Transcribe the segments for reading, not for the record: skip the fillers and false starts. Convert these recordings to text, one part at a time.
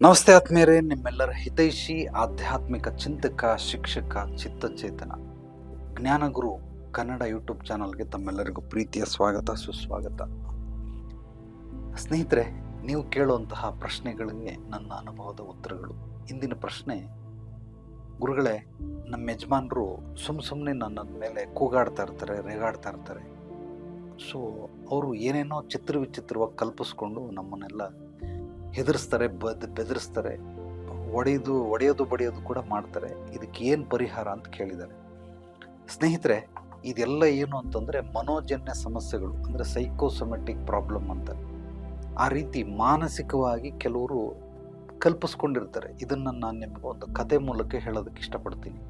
ನಮಸ್ತೆ ಆತ್ಮೀಯರೇ, ನಿಮ್ಮೆಲ್ಲರ ಹಿತೈಷಿ ಆಧ್ಯಾತ್ಮಿಕ ಚಿಂತಕ ಶಿಕ್ಷಕ ಚಿತ್ತಚೇತನ ಜ್ಞಾನಗುರು ಕನ್ನಡ ಯೂಟ್ಯೂಬ್ ಚಾನಲ್ಗೆ ತಮ್ಮೆಲ್ಲರಿಗೂ ಪ್ರೀತಿಯ ಸ್ವಾಗತ ಸುಸ್ವಾಗತ. ಸ್ನೇಹಿತರೆ, ನೀವು ಕೇಳುವಂತಹ ಪ್ರಶ್ನೆಗಳಿಗೆ ನನ್ನ ಅನುಭವದ ಉತ್ತರಗಳು. ಇಂದಿನ ಪ್ರಶ್ನೆ: ಗುರುಗಳೇ, ನಮ್ಮ ಯಜಮಾನರು ಸುಮ್ಮನೆ ನನ್ನ ಮೇಲೆ ಕೂಗಾಡ್ತಾ ಇರ್ತಾರೆ, ರೇಗಾಡ್ತಾ ಇರ್ತಾರೆ. ಸೊ ಅವರು ಏನೇನೋ ಚಿತ್ರ ವಿಚಿತ್ರವಾಗಿ ಕಲ್ಪಿಸ್ಕೊಂಡು ನಮ್ಮನ್ನೆಲ್ಲ ಹೆದರಿಸ್ತಾರೆ, ಬೆದರಿಸ್ತಾರೆ, ಒಡೆಯೋದು ಬಡಿಯೋದು ಕೂಡ ಮಾಡ್ತಾರೆ. ಇದಕ್ಕೆ ಏನು ಪರಿಹಾರ ಅಂತ ಕೇಳಿದ್ದಾರೆ. ಸ್ನೇಹಿತರೆ, ಇದೆಲ್ಲ ಏನು ಅಂತಂದರೆ ಮನೋಜನ್ಯ ಸಮಸ್ಯೆಗಳು, ಅಂದರೆ ಸೈಕೋಸೊಮ್ಯಾಟಿಕ್ ಪ್ರಾಬ್ಲಮ್ ಅಂತ. ಆ ರೀತಿ ಮಾನಸಿಕವಾಗಿ ಕೆಲವರು ಕಲ್ಪಿಸ್ಕೊಂಡಿರ್ತಾರೆ. ಇದನ್ನು ನಾನು ನಿಮಗೆ ಒಂದು ಕತೆ ಮೂಲಕ ಹೇಳೋದಕ್ಕೆ ಇಷ್ಟಪಡ್ತೀನಿ.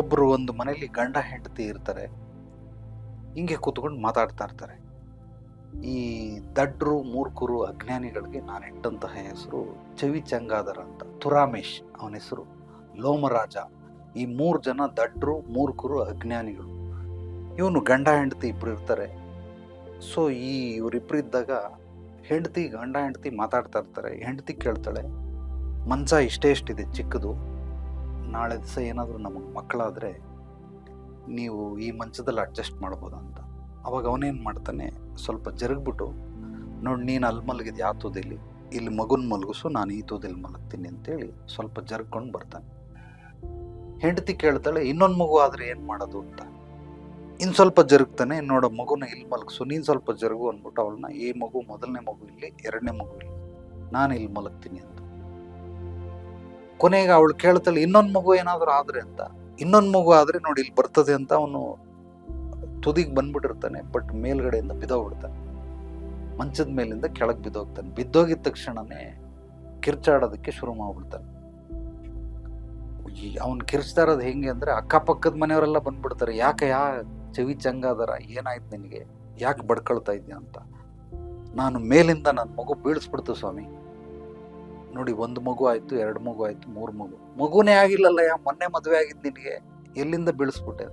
ಒಬ್ಬರು ಒಂದು ಮನೆಯಲ್ಲಿ ಗಂಡ ಹೆಂಡತಿ ಇರ್ತಾರೆ. ಹಿಂಗೆ ಕೂತ್ಕೊಂಡು ಮಾತಾಡ್ತಾ ಇರ್ತಾರೆ. ಈ ದಡ್ರು ಮೂರ್ಖರು ಅಜ್ಞಾನಿಗಳಿಗೆ ನಾನು ಇಟ್ಟಂತಹ ಹೆಸರು ಚವಿ ಚಂಗಾದರ ಅಂತ. ತುರಾಮೇಶ್ ಅವನ ಹೆಸರು, ಲೋಮರಾಜ. ಈ 3 ಜನ ದಡ್ರು ಮೂರ್ಖರು ಅಜ್ಞಾನಿಗಳು. ಇವನು ಗಂಡ ಹೆಂಡತಿ ಇಬ್ರು ಇರ್ತಾರೆ. ಸೊ ಇವರಿಬ್ರು ಇದ್ದಾಗ ಗಂಡ ಹೆಂಡತಿ ಮಾತಾಡ್ತಾ ಇರ್ತಾರೆ. ಹೆಂಡತಿ ಕೇಳ್ತಾಳೆ, ಮಂಚ ಇಷ್ಟೇ ಚಿಕ್ಕದು, ನಾಳೆ ದಿವಸ ಏನಾದರೂ ನಮಗೆ ಮಕ್ಕಳಾದರೆ ನೀವು ಈ ಮಂಚದಲ್ಲಿ ಅಡ್ಜಸ್ಟ್ ಮಾಡ್ಬೋದು ಅಂತ. ಅವಾಗ ಅವನೇನು ಮಾಡ್ತಾನೆ, ಸ್ವಲ್ಪ ಜರುಗ್ಬಿಟ್ಟು, ನೋಡಿ ನೀನು ಅಲ್ಲಿ ಮಲಗಿದ್ದು ಯಾವ ತೂದಲ್ಲಿ, ಇಲ್ಲಿ ಮಗುನ ಮಲಗಿಸು, ನಾನು ಈ ತೂದಲ್ಲಿ ಮಲಗ್ತೀನಿ ಅಂತೇಳಿ ಸ್ವಲ್ಪ ಜರ್ಕೊಂಡು ಬರ್ತಾನೆ. ಹೆಂಡತಿ ಕೇಳ್ತಾಳೆ, ಇನ್ನೊಂದು ಮಗು ಆದರೆ ಏನು ಮಾಡೋದು ಅಂತ. ಇನ್ನು ಸ್ವಲ್ಪ ಜರುಗ್ತಾನೆ, ನೋಡೋ ಮಗುನ ಇಲ್ಲಿ ಮಲಗಿಸು, ನೀನು ಸ್ವಲ್ಪ ಜರುಗು ಅಂದ್ಬಿಟ್ಟು ಅವಳನ್ನ, ಈ ಮಗು ಮೊದಲನೇ ಮಗು ಇಲ್ಲಿ, 2ನೇ ಮಗು ಇಲ್ಲಿ, ನಾನು ಇಲ್ಲಿ ಮಲಗ್ತೀನಿ ಅಂತ. ಕೊನೆಗೆ ಅವಳು ಕೇಳ್ತಾಳೆ, ಇನ್ನೊಂದು ಮಗು ಏನಾದರೂ ಆದರೆ ಅಂತ. ಇನ್ನೊಂದು ಮಗು ಆದರೆ ನೋಡಿ ಇಲ್ಲಿ ಬರ್ತದೆ ಅಂತ ಅವನು ತುದಿಗೆ ಬಂದ್ಬಿಟ್ಟಿರ್ತಾನೆ. ಬಟ್ ಮೇಲ್ಗಡೆಯಿಂದ ಬಿದ್ದೋಗ್ಬಿಡ್ತಾನೆ. ಮಂಚದ ಮೇಲಿಂದ ಕೆಳಗೆ ಬಿದ್ದೋಗ್ತಾನೆ. ಬಿದ್ದೋಗಿದ ತಕ್ಷಣನೇ ಕಿರ್ಚಾಡೋದಕ್ಕೆ ಶುರು ಮಾಡ್ಬಿಡ್ತಾನೆ. ಅವನು ಕಿರ್ಚ್ತಾ ಇರೋದು ಹೆಂಗೆ ಅಂದರೆ, ಅಕ್ಕಪಕ್ಕದ ಮನೆಯವರೆಲ್ಲ ಬಂದ್ಬಿಡ್ತಾರೆ. ಯಾ ಚವಿ ಚಂಗಾದರ, ಏನಾಯ್ತು ನಿನಗೆ, ಯಾಕೆ ಬಡ್ಕೊಳ್ತಾ ಇದ್ಯಾ ಅಂತ. ನಾನು ಮೇಲಿಂದ ನನ್ನ ಮಗು ಬೀಳಿಸ್ಬಿಡ್ತು ಸ್ವಾಮಿ. ನೋಡಿ, 1 ಮಗು ಆಯಿತು, 2 ಮಗು ಆಯಿತು, 3 ಮಗುನೇ ಆಗಿಲ್ಲಲ್ಲ, ಮೊನ್ನೆ ಮದುವೆ ಆಗಿದ್ದು ನಿನಗೆ, ಎಲ್ಲಿಂದ ಬೀಳಿಸ್ಬಿಟ್ಟೆ.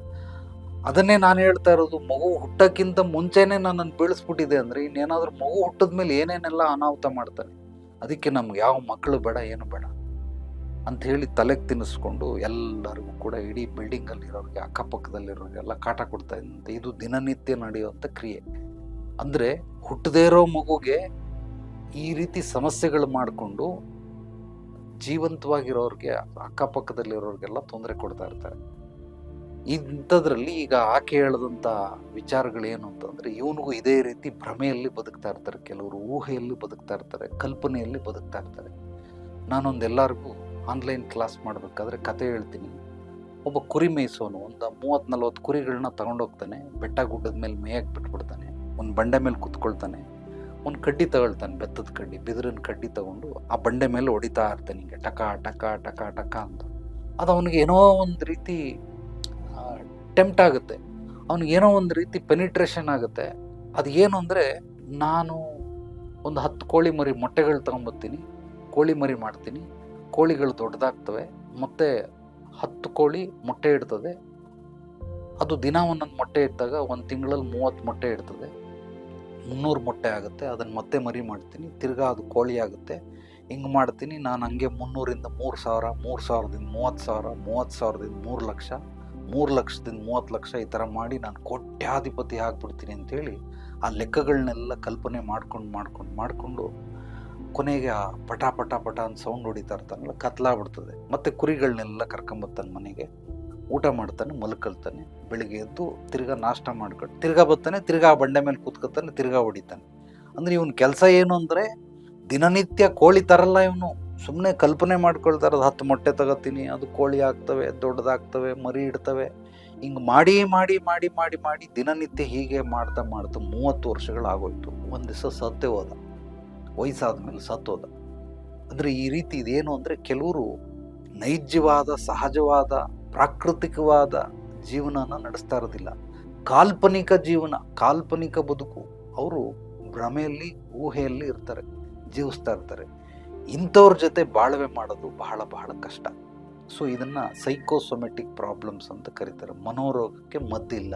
ಅದನ್ನೇ ನಾನು ಹೇಳ್ತಾ ಇರೋದು, ಮಗು ಹುಟ್ಟಕ್ಕಿಂತ ಮುಂಚೆನೇ ನನ್ನನ್ನು ಬೀಳಿಸ್ಬಿಟ್ಟಿದೆ ಅಂದರೆ ಇನ್ನೇನಾದ್ರೂ ಮಗು ಹುಟ್ಟಿದ್ಮೇಲೆ ಏನೇನೆಲ್ಲ ಅನಾಹುತ ಮಾಡ್ತಾನೆ. ಅದಕ್ಕೆ ನಮ್ಗೆ ಯಾವ ಮಕ್ಕಳು ಬೇಡ, ಏನು ಬೇಡ ಅಂತ ಹೇಳಿ ತಲೆಗೆ ತಿನ್ನಿಸ್ಕೊಂಡು ಎಲ್ಲರಿಗೂ ಕೂಡ, ಇಡೀ ಬಿಲ್ಡಿಂಗಲ್ಲಿರೋರಿಗೆ, ಅಕ್ಕಪಕ್ಕದಲ್ಲಿರೋರಿಗೆಲ್ಲ ಕಾಟ ಕೊಡ್ತಾ ಇದ್ದಂತೆ. ಇದು ದಿನನಿತ್ಯ ನಡೆಯುವಂಥ ಕ್ರಿಯೆ. ಅಂದರೆ ಹುಟ್ಟದೇ ಇರೋ ಮಗುಗೆ ಈ ರೀತಿ ಸಮಸ್ಯೆಗಳು ಮಾಡಿಕೊಂಡು ಜೀವಂತವಾಗಿರೋರಿಗೆ, ಅಕ್ಕಪಕ್ಕದಲ್ಲಿರೋರಿಗೆಲ್ಲ ತೊಂದರೆ ಕೊಡ್ತಾ ಇರ್ತಾರೆ. ಇಂಥದ್ರಲ್ಲಿ ಈಗ ಆಕೆ ಹೇಳದಂಥ ವಿಚಾರಗಳೇನು ಅಂತಂದರೆ, ಇವನಿಗೂ ಇದೇ ರೀತಿ ಭ್ರಮೆಯಲ್ಲಿ ಬದುಕ್ತಾ ಇರ್ತಾರೆ. ಕೆಲವರು ಊಹೆಯಲ್ಲಿ ಬದುಕ್ತಾ ಇರ್ತಾರೆ, ಕಲ್ಪನೆಯಲ್ಲಿ ಬದುಕ್ತಾ ಇರ್ತಾರೆ. ನಾನೊಂದು ಎಲ್ಲರಿಗೂ ಆನ್ಲೈನ್ ಕ್ಲಾಸ್ ಮಾಡಬೇಕಾದ್ರೆ ಕತೆ ಹೇಳ್ತೀನಿ. ಒಬ್ಬ ಕುರಿ ಮೇಯಿಸೋನು ಒಂದು 30-40 ಕುರಿಗಳನ್ನ ತಗೊಂಡೋಗ್ತಾನೆ. ಬೆಟ್ಟ ಗುಡ್ಡದ ಮೇಲೆ ಮೇಯಕ್ಕೆ ಬಿಟ್ಬಿಡ್ತಾನೆ. ಒಂದು ಬಂಡೆ ಮೇಲೆ ಕುತ್ಕೊಳ್ತಾನೆ. ಒಂದು ಕಡ್ಡಿ ತಗೊಳ್ತಾನೆ, ಬೆತ್ತದ ಕಡ್ಡಿ, ಬಿದಿರಿನ ಕಡ್ಡಿ ತಗೊಂಡು ಆ ಬಂಡೆ ಮೇಲೆ ಹೊಡಿತಾ ಇರ್ತಾನೆ, ಹಿಂಗೆ ಟಕ ಟಕ ಟಕ ಟಕ ಅಂತ. ಅದು ಅವನಿಗೆ ಏನೋ ಒಂದು ರೀತಿ ಟೆಂಪ್ಟ್ ಆಗುತ್ತೆ. ಅವನಿಗೇನೋ ಒಂದು ರೀತಿ ಪೆನಿಟ್ರೇಷನ್ ಆಗುತ್ತೆ. ಅದು ಏನು ಅಂದರೆ, ನಾನು ಒಂದು 10 ಕೋಳಿ ಮರಿ ಮೊಟ್ಟೆಗಳು ತೊಗೊಂಬರ್ತೀನಿ, ಕೋಳಿ ಮರಿ ಮಾಡ್ತೀನಿ, ಕೋಳಿಗಳು ದೊಡ್ಡದಾಗ್ತವೆ, ಮತ್ತು 10 ಕೋಳಿ ಮೊಟ್ಟೆ ಇಡ್ತದೆ. ಅದು ದಿನ ಒಂದೊಂದು ಮೊಟ್ಟೆ ಇಟ್ಟಾಗ 1 ತಿಂಗಳಲ್ಲಿ 30 ಮೊಟ್ಟೆ ಇಡ್ತದೆ, 300 ಮೊಟ್ಟೆ ಆಗುತ್ತೆ. ಅದನ್ನು ಮತ್ತೆ ಮರಿ ಮಾಡ್ತೀನಿ, ತಿರ್ಗಾ ಅದು ಕೋಳಿ ಆಗುತ್ತೆ. ಹಿಂಗೆ ಮಾಡ್ತೀನಿ. ನಾನು ಹಂಗೆ 300ರಿಂದ 3,000, 3,000ದಿಂದ 30,000, 30,000ದಿಂದ 3 ಲಕ್ಷ, 3 ಲಕ್ಷದಿಂದ 30 ಲಕ್ಷ, ಈ ಥರ ಮಾಡಿ ನಾನು ಕೋಟ್ಯಾಧಿಪತಿ ಆಗ್ಬಿಡ್ತೀನಿ ಅಂತೇಳಿ ಆ ಲೆಕ್ಕಗಳನ್ನೆಲ್ಲ ಕಲ್ಪನೆ ಮಾಡ್ಕೊಂಡು ಕೊನೆಗೆ ಆ ಪಟ ಪಟ ಪಟ ಅಂತ ಸೌಂಡ್ ಹೊಡಿತಾ ಇರ್ತಾನಲ್ಲ, ಕತ್ಲಾಗ್ಬಿಡ್ತದೆ. ಮತ್ತು ಕುರಿಗಳನ್ನೆಲ್ಲ ಕರ್ಕೊಂಬರ್ತಾನೆ ಮನೆಗೆ, ಊಟ ಮಾಡ್ತಾನೆ, ಮಲ್ಕೊಳ್ತಾನೆ. ಬೆಳಿಗ್ಗೆ ಎದ್ದು ತಿರ್ಗಾ ನಾಷ್ಟ ಮಾಡ್ಕೊಂಡು ತಿರ್ಗಾ ಬರ್ತಾನೆ, ತಿರ್ಗಾ ಆ ಬಂಡೆ ಮೇಲೆ ಕೂತ್ಕೊತಾನೆ, ತಿರ್ಗಾ ಹೊಡಿತಾನೆ. ಅಂದರೆ ಇವನ ಕೆಲಸ ಏನು ಅಂದರೆ, ದಿನನಿತ್ಯ ಕೋಳಿ ತರಲ್ಲ ಇವನು, ಸುಮ್ಮನೆ ಕಲ್ಪನೆ ಮಾಡ್ಕೊಳ್ತಾ ಇರೋದು. 10 ಮೊಟ್ಟೆ ತಗೋತೀನಿ, ಅದು ಕೋಳಿ ಆಗ್ತವೆ, ದೊಡ್ಡದಾಗ್ತವೆ, ಮರಿ ಇಡ್ತವೆ. ಹಿಂಗೆ ಮಾಡಿ ಮಾಡಿ ಮಾಡಿ ಮಾಡಿ ಮಾಡಿ ದಿನನಿತ್ಯ ಹೀಗೆ ಮಾಡ್ತಾ 30 ವರ್ಷಗಳಾಗೋಯ್ತು. ಒಂದು ದಿವಸ ಸತ್ತೇ ಹೋದ, ವಯಸ್ಸಾದ್ಮೇಲೆ ಸತ್ತೋದ. ಅಂದರೆ ಈ ರೀತಿ ಇದೇನು ಅಂದರೆ, ಕೆಲವರು ನೈಜವಾದ, ಸಹಜವಾದ, ಪ್ರಾಕೃತಿಕವಾದ ಜೀವನನ ನಡೆಸ್ತಾ ಇರೋದಿಲ್ಲ. ಕಾಲ್ಪನಿಕ ಜೀವನ, ಕಾಲ್ಪನಿಕ ಬದುಕು. ಅವರು ಭ್ರಮೆಯಲ್ಲಿ, ಊಹೆಯಲ್ಲಿ ಇರ್ತಾರೆ, ಜೀವಿಸ್ತಾ ಇರ್ತಾರೆ. ಇಂಥವ್ರ ಜೊತೆ ಬಾಳ್ವೆ ಮಾಡೋದು ಬಹಳ ಬಹಳ ಕಷ್ಟ. ಸೊ ಇದನ್ನು ಸೈಕೋಸೊಮ್ಯಾಟಿಕ್ ಪ್ರಾಬ್ಲಮ್ಸ್ ಅಂತ ಕರೀತಾರೆ. ಮನೋರೋಗಕ್ಕೆ ಮದ್ದಿಲ್ಲ,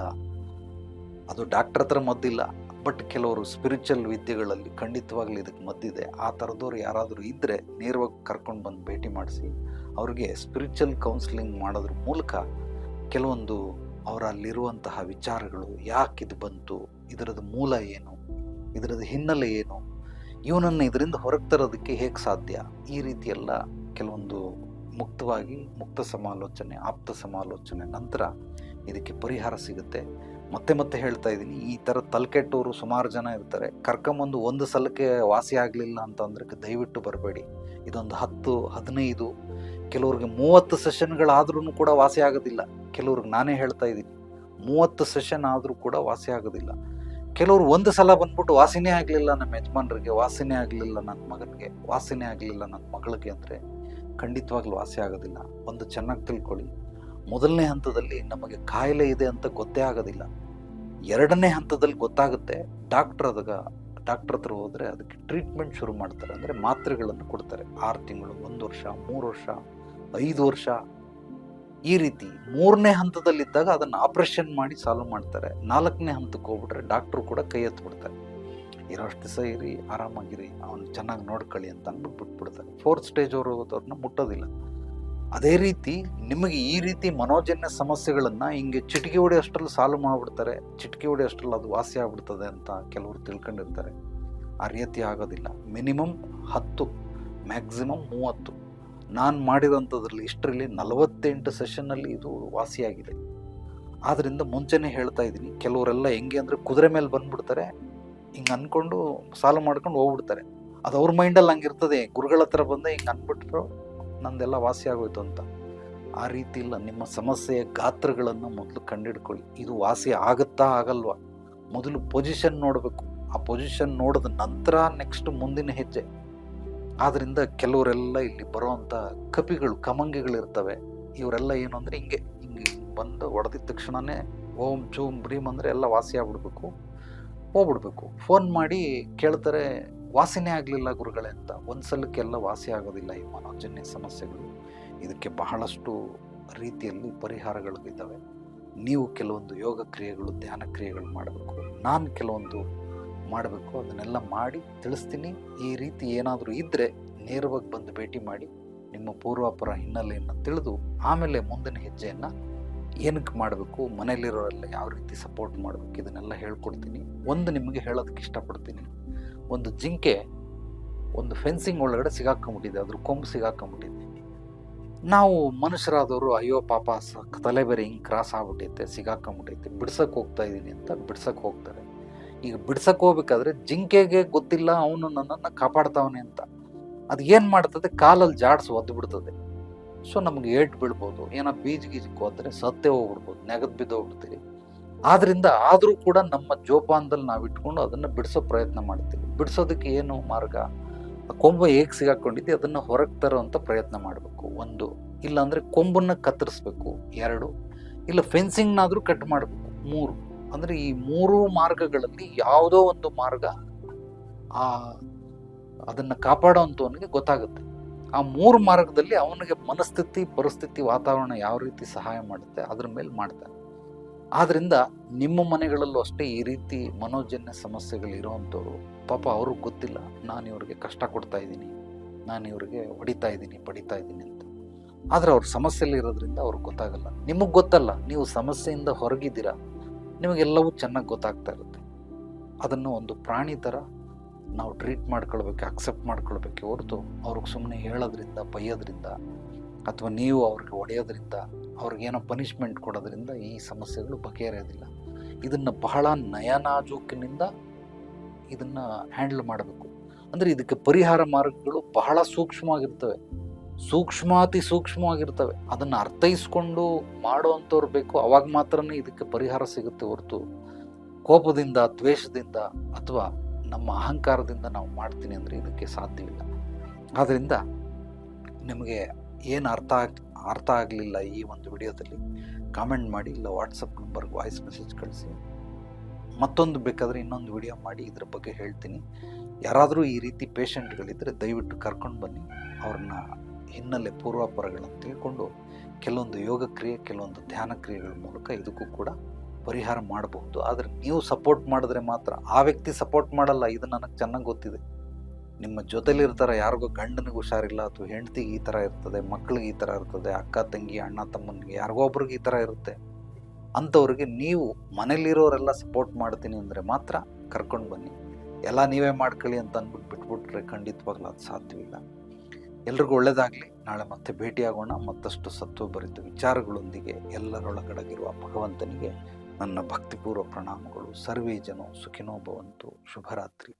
ಅದು ಡಾಕ್ಟರ್ ಹತ್ರ ಮದ್ದಿಲ್ಲ, ಬಟ್ ಕೆಲವರು ಸ್ಪಿರಿಚುವಲ್ ವಿದ್ಯೆಗಳಲ್ಲಿ ಖಂಡಿತವಾಗ್ಲೂ ಇದಕ್ಕೆ ಮದ್ದಿದೆ. ಆ ಥರದವ್ರು ಯಾರಾದರೂ ಇದ್ದರೆ ನೇರವಾಗಿ ಕರ್ಕೊಂಡು ಬಂದು ಭೇಟಿ ಮಾಡಿಸಿ ಅವ್ರಿಗೆ ಸ್ಪಿರಿಚುವಲ್ ಕೌನ್ಸಿಲಿಂಗ್ ಮಾಡೋದ್ರ ಮೂಲಕ ಕೆಲವೊಂದು ಅವರಲ್ಲಿರುವಂತಹ ವಿಚಾರಗಳು, ಯಾಕಿದು ಬಂತು, ಇದರದ್ದು ಮೂಲ ಏನು, ಇದರದ್ದು ಹಿನ್ನೆಲೆ ಏನು, ಇವನನ್ನು ಇದರಿಂದ ಹೊರಗೆ ತರೋದಕ್ಕೆ ಹೇಗೆ ಸಾಧ್ಯ, ಈ ರೀತಿ ಎಲ್ಲ ಕೆಲವೊಂದು ಮುಕ್ತ ಸಮಾಲೋಚನೆ, ಆಪ್ತ ಸಮಾಲೋಚನೆ ನಂತರ ಇದಕ್ಕೆ ಪರಿಹಾರ ಸಿಗುತ್ತೆ. ಮತ್ತೆ ಮತ್ತೆ ಹೇಳ್ತಾ ಇದ್ದೀನಿ, ಈ ಥರ ತಲೆಕೆಟ್ಟವರು ಸುಮಾರು ಜನ ಇರ್ತಾರೆ. ಕರ್ಕೊಂಬಂದು ಒಂದು ಸಲಕ್ಕೆ ವಾಸಿ ಆಗಲಿಲ್ಲ ಅಂತಂದ್ರೆ ದಯವಿಟ್ಟು ಬರಬೇಡಿ. ಇದೊಂದು 10-15 ಕೆಲವ್ರಿಗೆ 30 ಸೆಷನ್ಗಳಾದ್ರೂ ಕೂಡ ವಾಸಿ ಆಗೋದಿಲ್ಲ. ಕೆಲವ್ರಿಗೆ ನಾನೇ ಹೇಳ್ತಾ ಇದ್ದೀನಿ 30 ಸೆಷನ್ ಆದರೂ ಕೂಡ ವಾಸಿ ಆಗೋದಿಲ್ಲ. ಕೆಲವರು ಒಂದು ಸಲ ಬಂದ್ಬಿಟ್ಟು ವಾಸಿನೇ ಆಗಲಿಲ್ಲ ನಮ್ಮ ಯಜಮಾನ್ರಿಗೆ, ವಾಸಿನೇ ಆಗಲಿಲ್ಲ ನನ್ನ ಮಗನಿಗೆ, ವಾಸಿನೇ ಆಗಲಿಲ್ಲ ನನ್ನ ಮಗಳಿಗೆ ಅಂದರೆ ಖಂಡಿತವಾಗ್ಲೂ ವಾಸಿ ಆಗೋದಿಲ್ಲ. ಒಂದು ಚೆನ್ನಾಗಿ ತಿಳ್ಕೊಳ್ಳಿ, ಮೊದಲನೇ ಹಂತದಲ್ಲಿ ನಮಗೆ ಕಾಯಿಲೆ ಇದೆ ಅಂತ ಗೊತ್ತೇ ಆಗೋದಿಲ್ಲ. 2ನೇ ಹಂತದಲ್ಲಿ ಗೊತ್ತಾಗುತ್ತೆ. ಡಾಕ್ಟರ್ ಹತ್ರ ಹೋದರೆ ಅದಕ್ಕೆ ಟ್ರೀಟ್ಮೆಂಟ್ ಶುರು ಮಾಡ್ತಾರೆ. ಅಂದರೆ ಮಾತ್ರೆಗಳನ್ನು ಕೊಡ್ತಾರೆ. 6 ತಿಂಗಳು, 1 ವರ್ಷ, 3 ವರ್ಷ, 5 ವರ್ಷ, ಈ ರೀತಿ. 3ನೇ ಹಂತದಲ್ಲಿದ್ದಾಗ ಅದನ್ನು ಆಪರೇಷನ್ ಮಾಡಿ ಸಾಲ್ವ್ ಮಾಡ್ತಾರೆ. 4ನೇ ಹಂತಕ್ಕೆ ಹೋಗ್ಬಿಟ್ರೆ ಡಾಕ್ಟ್ರು ಕೂಡ ಕೈ ಎತ್ಬಿಡ್ತಾರೆ. ಇರೋಷ್ಟು ದಿವಸ ಇರಿ, ಆರಾಮಾಗಿರಿ, ಅವನು ಚೆನ್ನಾಗಿ ನೋಡ್ಕೊಳ್ಳಿ ಅಂತ ಅಂದ್ಬಿಟ್ಟು ಬಿಟ್ಬಿಡ್ತಾರೆ. 4th ಸ್ಟೇಜ್ ಅವ್ರನ್ನ ಮುಟ್ಟೋದಿಲ್ಲ. ಅದೇ ರೀತಿ ನಿಮಗೆ ಈ ರೀತಿ ಮನೋಜನ್ಯ ಸಮಸ್ಯೆಗಳನ್ನು ಹಿಂಗೆ ಚಿಟಿಕೆ ಹೊಡೆಯೋಷ್ಟರಲ್ಲಿ ಸಾಲ್ವ್ ಮಾಡಿಬಿಡ್ತಾರೆ, ಚಿಟಿಕೆ ಹೊಡೆಯೋಷ್ಟರಲ್ಲಿ ಅದು ವಾಸಿ ಆಗ್ಬಿಡ್ತದೆ ಅಂತ ಕೆಲವರು ತಿಳ್ಕೊಂಡಿರ್ತಾರೆ. ಆ ರೀತಿ ಆಗೋದಿಲ್ಲ. Minimum 10, maximum 30. ನಾನು ಮಾಡಿರೋಂಥದ್ರಲ್ಲಿ ಇಷ್ಟರಲ್ಲಿ 48 ಸೆಷನ್ನಲ್ಲಿ ಇದು ವಾಸಿಯಾಗಿದೆ. ಆದ್ದರಿಂದ ಮುಂಚೆನೇ ಹೇಳ್ತಾ ಇದ್ದೀನಿ, ಕೆಲವರೆಲ್ಲ ಹೆಂಗೆ ಅಂದರೆ ಕುದುರೆ ಮೇಲೆ ಬಂದ್ಬಿಡ್ತಾರೆ, ಹಿಂಗೆ ಅಂದ್ಕೊಂಡು ಸಾಲ್ವ್ ಮಾಡ್ಕೊಂಡು ಹೋಗ್ಬಿಡ್ತಾರೆ. ಅದು ಅವ್ರ ಮೈಂಡಲ್ಲಿ ಹಂಗಿರ್ತದೆ. ಗುರುಗಳ ಹತ್ರ ಬಂದೆ ಹಿಂಗೆ ಅಂದ್ಬಿಟ್ರು ನಂದೆಲ್ಲ ವಾಸಿ ಆಗೋಯ್ತು ಅಂತ. ಆ ರೀತಿ ಇಲ್ಲ. ನಿಮ್ಮ ಸಮಸ್ಯೆಯ ಗಾತ್ರಗಳನ್ನು ಮೊದಲು ಕಂಡಿಡ್ಕೊಳ್ಳಿ. ಇದು ವಾಸಿ ಆಗುತ್ತಾ ಆಗಲ್ವಾ, ಮೊದಲು ಪೊಸಿಷನ್ ನೋಡಬೇಕು. ಆ ಪೊಸಿಷನ್ ನೋಡಿದ ನಂತರ ನೆಕ್ಸ್ಟ್ ಮುಂದಿನ ಹೆಜ್ಜೆ. ಆದ್ದರಿಂದ ಕೆಲವರೆಲ್ಲ ಇಲ್ಲಿ ಬರುವಂಥ ಕಮಂಗಿಗಳಿರ್ತವೆ. ಇವರೆಲ್ಲ ಏನು ಅಂದರೆ ಹಿಂಗೆ ಬಂದು ಹೊಡೆದಿದ ತಕ್ಷಣವೇ ಓಂ ಚೂಮ್ ಬ್ರೀಮ್ ಅಂದರೆ ಎಲ್ಲ ವಾಸಿ ಆಗ್ಬಿಡ್ಬೇಕು, ಹೋಗ್ಬಿಡ್ಬೇಕು. ಫೋನ್ ಮಾಡಿ ಕೇಳ್ತಾರೆ, ವಾಸಿನೇ ಆಗಲಿಲ್ಲ ಗುರುಗಳೇ ಅಂತ. ಒಂದ್ಸಲಕ್ಕೆಲ್ಲ ವಾಸಿ ಆಗೋದಿಲ್ಲ ಈ ಮನೋಜನ್ಯ ಸಮಸ್ಯೆಗಳು. ಇದಕ್ಕೆ ಬಹಳಷ್ಟು ರೀತಿಯಲ್ಲಿ ಪರಿಹಾರಗಳಿದ್ದಾವೆ. ನೀವು ಕೆಲವೊಂದು ಯೋಗ ಕ್ರಿಯೆಗಳು, ಧ್ಯಾನ ಕ್ರಿಯೆಗಳು ಮಾಡಬೇಕು, ನಾನು ಕೆಲವೊಂದು ಮಾಡಬೇಕು. ಅದನ್ನೆಲ್ಲ ಮಾಡಿ ತಿಳಿಸ್ತೀನಿ. ಈ ರೀತಿ ಏನಾದರೂ ಇದ್ದರೆ ನೇರವಾಗಿ ಬಂದು ಭೇಟಿ ಮಾಡಿ ನಿಮ್ಮ ಪೂರ್ವಾಪರ ಹಿನ್ನೆಲೆಯನ್ನು ತಿಳಿದು ಆಮೇಲೆ ಮುಂದಿನ ಹೆಜ್ಜೆಯನ್ನು ಏನಕ್ಕೆ ಮಾಡಬೇಕು, ಮನೇಲಿರೋರೆಲ್ಲ ಯಾವ ರೀತಿ ಸಪೋರ್ಟ್ ಮಾಡಬೇಕು, ಇದನ್ನೆಲ್ಲ ಹೇಳ್ಕೊಡ್ತೀನಿ. ಒಂದು ನಿಮಗೆ ಹೇಳೋದಕ್ಕೆ ಇಷ್ಟಪಡ್ತೀನಿ. ಒಂದು ಜಿಂಕೆ ಒಂದು ಫೆನ್ಸಿಂಗ್ ಒಳಗಡೆ ಸಿಗಾಕೊಂಬಿಟ್ಟಿದೆ, ಅದ್ರ ಕೊಂಬು ಸಿಗಾಕೊಂಬಿಟ್ಟಿದೆ. ನಾವು ಮನುಷ್ಯರಾದವರು ಅಯ್ಯೋ ಪಾಪ ತಲೆ ಬೇರೆ ಹಿಂಗೆ ಕ್ರಾಸ್ ಆಗ್ಬಿಟ್ಟೈತೆ, ಸಿಗಾಕೊಂಬಿಟ್ಟೈತೆ, ಬಿಡ್ಸಕ್ಕೆ ಹೋಗ್ತಾ ಇದ್ದೀನಿ ಅಂತ ಬಿಡ್ಸಕ್ಕೆ ಹೋಗ್ತಾರೆ. ಈಗ ಬಿಡ್ಸಕ್ಕೆ ಹೋಗ್ಬೇಕಾದ್ರೆ ಜಿಂಕೆಗೆ ಗೊತ್ತಿಲ್ಲ ಅವನು ನನ್ನನ್ನು ಕಾಪಾಡ್ತಾವನೆ ಅಂತ. ಅದು ಏನು ಮಾಡ್ತದೆ, ಕಾಲಲ್ಲಿ ಜಾಡ್ಸಿ ಒದ್ದು ಬಿಡ್ತದೆ. ಸೊ ನಮಗೆ ಏಟ್ ಬೀಳ್ಬೋದು, ಏನೋ ಬೀಜಕ್ಕೆ ಹೋದ್ರೆ ಸತ್ತೇ ಹೋಗ್ಬಿಡ್ಬೋದು, ನೆಗದು ಬಿದ್ದೋಗ್ಬಿಡ್ತೀವಿ. ಆದರೂ ಕೂಡ ನಮ್ಮ ಜೋಪಾನದಲ್ಲಿ ನಾವು ಇಟ್ಕೊಂಡು ಅದನ್ನು ಬಿಡಿಸೋ ಪ್ರಯತ್ನ ಮಾಡ್ತೀವಿ. ಬಿಡಿಸೋದಕ್ಕೆ ಏನು ಮಾರ್ಗ, ಕೊಂಬು ಹೇಗೆ ಸಿಗಾಕೊಂಡಿದ್ದೆ ಅದನ್ನು ಹೊರಗೆ ತರೋವಂಥ ಪ್ರಯತ್ನ ಮಾಡಬೇಕು. 1, ಇಲ್ಲಾಂದರೆ ಕೊಂಬನ್ನು ಕತ್ತರಿಸ್ಬೇಕು. 2, ಇಲ್ಲ ಫೆನ್ಸಿಂಗ್ನಾದರೂ ಕಟ್ ಮಾಡಬೇಕು. 3, ಅಂದರೆ ಈ 3 ಮಾರ್ಗಗಳಲ್ಲಿ ಯಾವುದೋ ಒಂದು ಮಾರ್ಗ ಅದನ್ನು ಕಾಪಾಡೋವಂಥವನಿಗೆ ಗೊತ್ತಾಗುತ್ತೆ. ಆ 3 ಮಾರ್ಗದಲ್ಲಿ ಅವನಿಗೆ ಮನಸ್ಥಿತಿ, ಪರಿಸ್ಥಿತಿ, ವಾತಾವರಣ ಯಾವ ರೀತಿ ಸಹಾಯ ಮಾಡುತ್ತೆ ಅದ್ರ ಮೇಲೆ ಮಾಡ್ತಾನೆ. ಆದ್ದರಿಂದ ನಿಮ್ಮ ಮನೆಗಳಲ್ಲೂ ಅಷ್ಟೇ ಈ ರೀತಿ ಮನೋಜನ್ಯ ಸಮಸ್ಯೆಗಳಿರುವಂಥವ್ರು ಪಾಪ ಅವ್ರಿಗೆ ಗೊತ್ತಿಲ್ಲ, ನಾನು ಇವ್ರಿಗೆ ಕಷ್ಟ ಕೊಡ್ತಾ ಇದ್ದೀನಿ, ನಾನು ಇವ್ರಿಗೆ ಹೊಡಿತಾ ಇದ್ದೀನಿ, ಬಡಿತಾ ಇದ್ದೀನಿ ಅಂತ. ಆದರೆ ಅವ್ರ ಸಮಸ್ಯೆಯಲ್ಲಿ ಇರೋದ್ರಿಂದ ಅವ್ರಿಗೆ ಗೊತ್ತಾಗಲ್ಲ. ನಿಮಗೆ ಗೊತ್ತಲ್ಲ, ನೀವು ಸಮಸ್ಯೆಯಿಂದ ಹೊರಗಿದ್ದೀರಾ, ನಿಮಗೆಲ್ಲವೂ ಚೆನ್ನಾಗಿ ಗೊತ್ತಾಗ್ತಾ ಇರುತ್ತೆ. ಅದನ್ನು ಒಂದು ಪ್ರಾಣಿ ಥರ ನಾವು ಟ್ರೀಟ್ ಮಾಡ್ಕೊಳ್ಬೇಕು, ಅಕ್ಸೆಪ್ಟ್ ಮಾಡ್ಕೊಳ್ಬೇಕು ಹೊರತು ಅವ್ರಿಗೆ ಸುಮ್ಮನೆ ಹೇಳೋದ್ರಿಂದ, ಬೈಯೋದ್ರಿಂದ, ಅಥವಾ ನೀವು ಅವ್ರಿಗೆ ಹೊಡೆಯೋದ್ರಿಂದ, ಅವ್ರಿಗೇನೋ ಪನಿಷ್ಮೆಂಟ್ ಕೊಡೋದ್ರಿಂದ ಈ ಸಮಸ್ಯೆಗಳು ಬಗೆಹರಿಯೋದಿಲ್ಲ. ಇದನ್ನು ಬಹಳ ನಯನಾಜೂಕಿನಿಂದ ಇದನ್ನು ಹ್ಯಾಂಡಲ್ ಮಾಡಬೇಕು. ಅಂದರೆ ಇದಕ್ಕೆ ಪರಿಹಾರ ಮಾರ್ಗಗಳು ಬಹಳ ಸೂಕ್ಷ್ಮವಾಗಿರ್ತವೆ, ಸೂಕ್ಷ್ಮಾತಿ ಸೂಕ್ಷ್ಮವಾಗಿರ್ತವೆ. ಅದನ್ನು ಅರ್ಥೈಸ್ಕೊಂಡು ಮಾಡುವಂಥವ್ರು ಬೇಕು, ಅವಾಗ ಮಾತ್ರನೇ ಇದಕ್ಕೆ ಪರಿಹಾರ ಸಿಗುತ್ತೆ ಹೊರತು ಕೋಪದಿಂದ, ದ್ವೇಷದಿಂದ ಅಥವಾ ನಮ್ಮ ಅಹಂಕಾರದಿಂದ ನಾವು ಮಾಡ್ತೀನಿ ಅಂದರೆ ಇದಕ್ಕೆ ಸಾಧ್ಯವಿಲ್ಲ. ಆದ್ದರಿಂದ ನಿಮಗೆ ಏನು ಅರ್ಥ ಆಗಲಿಲ್ಲ ಈ ಒಂದು ವಿಡಿಯೋದಲ್ಲಿ ಕಾಮೆಂಟ್ ಮಾಡಿ, ಇಲ್ಲ ವಾಟ್ಸಪ್ ನಂಬರ್ಗೆ ವಾಯ್ಸ್ ಮೆಸೇಜ್ ಕಳಿಸಿ. ಮತ್ತೊಂದು ಬೇಕಾದರೆ ಇನ್ನೊಂದು ವಿಡಿಯೋ ಮಾಡಿ ಇದ್ರ ಬಗ್ಗೆ ಹೇಳ್ತೀನಿ. ಯಾರಾದರೂ ಈ ರೀತಿ ಪೇಷಂಟ್ಗಳಿದ್ದರೆ ದಯವಿಟ್ಟು ಕರ್ಕೊಂಡು ಬನ್ನಿ. ಅವ್ರನ್ನ ಹಿನ್ನೆಲೆ ಪೂರ್ವಾಪರಗಳನ್ನು ತಿಳ್ಕೊಂಡು ಕೆಲವೊಂದು ಯೋಗ ಕ್ರಿಯೆ, ಕೆಲವೊಂದು ಧ್ಯಾನ ಕ್ರಿಯೆಗಳ ಮೂಲಕ ಇದಕ್ಕೂ ಕೂಡ ಪರಿಹಾರ ಮಾಡಬಹುದು. ಆದರೆ ನೀವು ಸಪೋರ್ಟ್ ಮಾಡಿದ್ರೆ ಮಾತ್ರ, ಆ ವ್ಯಕ್ತಿ ಸಪೋರ್ಟ್ ಮಾಡಲ್ಲ, ಇದು ನನಗೆ ಚೆನ್ನಾಗಿ ಗೊತ್ತಿದೆ. ನಿಮ್ಮ ಜೊತೆಲಿರ್ತಾರೆ, ಯಾರಿಗೋ ಗಂಡನಿಗೆ ಹುಷಾರಿಲ್ಲ ಅಥವಾ ಹೆಂಡತಿಗೆ ಈ ಥರ ಇರ್ತದೆ, ಮಕ್ಳಿಗೆ ಈ ಥರ ಇರ್ತದೆ, ಅಕ್ಕ ತಂಗಿ ಅಣ್ಣ ತಮ್ಮನಿಗೆ ಯಾರಿಗೋ ಒಬ್ರಿಗೆ ಈ ಥರ ಇರುತ್ತೆ. ಅಂಥವ್ರಿಗೆ ನೀವು ಮನೇಲಿರೋರೆಲ್ಲ ಸಪೋರ್ಟ್ ಮಾಡ್ತೀನಿ ಅಂದರೆ ಮಾತ್ರ ಕರ್ಕೊಂಡು ಬನ್ನಿ. ಎಲ್ಲ ನೀವೇ ಮಾಡ್ಕೊಳ್ಳಿ ಅಂತ ಅಂದ್ಬಿಟ್ಟು ಬಿಟ್ಬಿಟ್ರೆ ಖಂಡಿತವಾಗ್ಲೂ ಅದು ಸಾಧ್ಯವಿಲ್ಲ. ಎಲ್ರಿಗೂ ಒಳ್ಳೆಯದಾಗಲಿ. ನಾಳೆ ಮತ್ತೆ ಭೇಟಿಯಾಗೋಣ ಮತ್ತಷ್ಟು ಸತ್ವಭರಿತ ವಿಚಾರಗಳೊಂದಿಗೆ. ಎಲ್ಲರೊಳಗಡಗಿರುವ ಭಗವಂತನಿಗೆ ನನ್ನ ಭಕ್ತಿಪೂರ್ವ ಪ್ರಣಾಮಗಳು. ಸರ್ವೇ ಜನೋ ಸುಖಿನೋ ಭವಂತು. ಶುಭರಾತ್ರಿ.